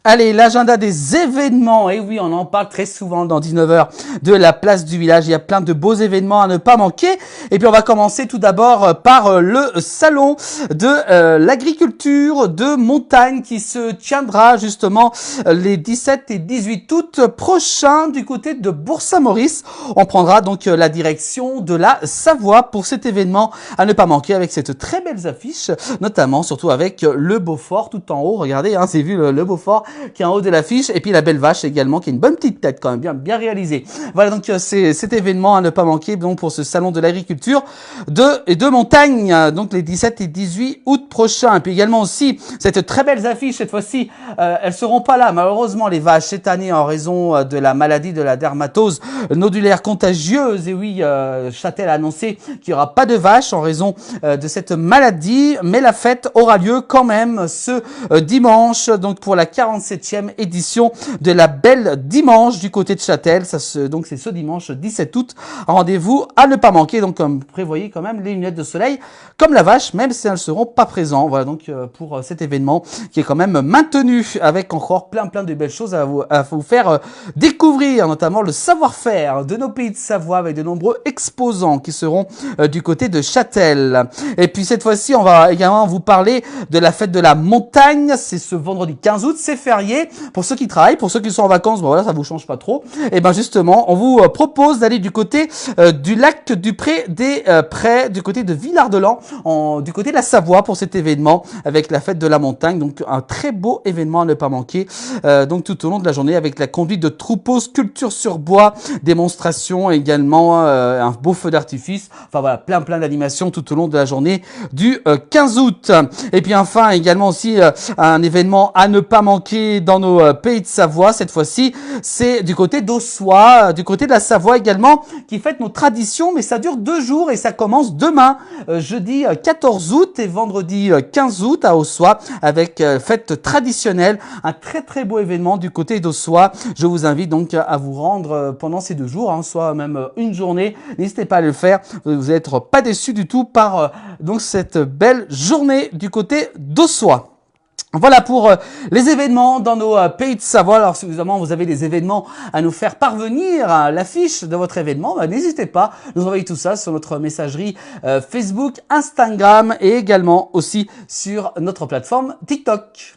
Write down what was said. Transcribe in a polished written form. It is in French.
Allez, l'agenda des événements, et oui, on en parle très souvent dans 19h de la place du village. Il y a plein de beaux événements à ne pas manquer. Et puis on va commencer tout d'abord par le salon de l'agriculture de montagne qui se tiendra justement les 17 et 18 août prochains du côté de Bourg-Saint-Maurice. On prendra donc la direction de la Savoie pour cet événement à ne pas manquer avec cette très belle affiche, notamment surtout avec le Beaufort tout en haut. Regardez, c'est vu le Beaufort qui est en haut de l'affiche, et puis la belle vache également qui a une bonne petite tête quand même, bien réalisée. Voilà, donc c'est cet événement à ne pas manquer donc pour ce salon de l'agriculture de montagne, donc les 17 et 18 août prochains. Et puis également aussi cette très belle affiche, cette fois-ci elles seront pas là malheureusement les vaches cette année en raison de la maladie de la dermatose nodulaire contagieuse. Et oui, Châtel a annoncé qu'il n'y aura pas de vaches en raison de cette maladie, mais la fête aura lieu quand même ce dimanche, donc pour la 47e édition de la Belle Dimanche du côté de Châtel. Donc c'est ce dimanche 17 août. Rendez-vous à ne pas manquer. Donc comme prévoyez quand même les lunettes de soleil comme la vache, même si elles ne seront pas présentes. Voilà donc pour cet événement qui est quand même maintenu avec encore plein de belles choses à vous faire découvrir, notamment le savoir-faire de nos pays de Savoie avec de nombreux exposants qui seront du côté de Châtel. Et puis cette fois-ci, on va également vous parler de la fête de la montagne. C'est ce vendredi 15 août, c'est férié. Pour ceux qui travaillent, pour ceux qui sont en vacances, bon voilà, ça vous change pas trop. Et ben justement, on vous propose d'aller du côté du lac du Pré des Prés, du côté de Villard-de-Lans, du côté de la Savoie pour cet événement avec la fête de la montagne. Donc un très beau événement à ne pas manquer. Donc tout au long de la journée avec la conduite de troupeaux, sculptures sur bois, démonstration également, un beau feu d'artifice. Enfin voilà, plein d'animations tout au long de la journée du 15 août. Et puis enfin également aussi un événement à ne pas manquer dans nos pays de Savoie. Cette fois-ci, c'est du côté d'Ossois, du côté de la Savoie également, qui fête nos traditions, mais ça dure 2 jours et ça commence demain, jeudi 14 août et vendredi 15 août à Ossois, avec fête traditionnelle, un très beau événement du côté d'Ossois. Je vous invite donc à vous rendre pendant ces 2 jours, soit même une journée. N'hésitez pas à le faire, vous n'êtes pas déçus du tout par donc cette belle journée du côté d'Ossois. Voilà pour les événements dans nos pays de Savoie. Alors si évidemment vous avez des événements à nous faire parvenir, l'affiche de votre événement, n'hésitez pas, nous envoyer tout ça sur notre messagerie Facebook, Instagram et également aussi sur notre plateforme TikTok.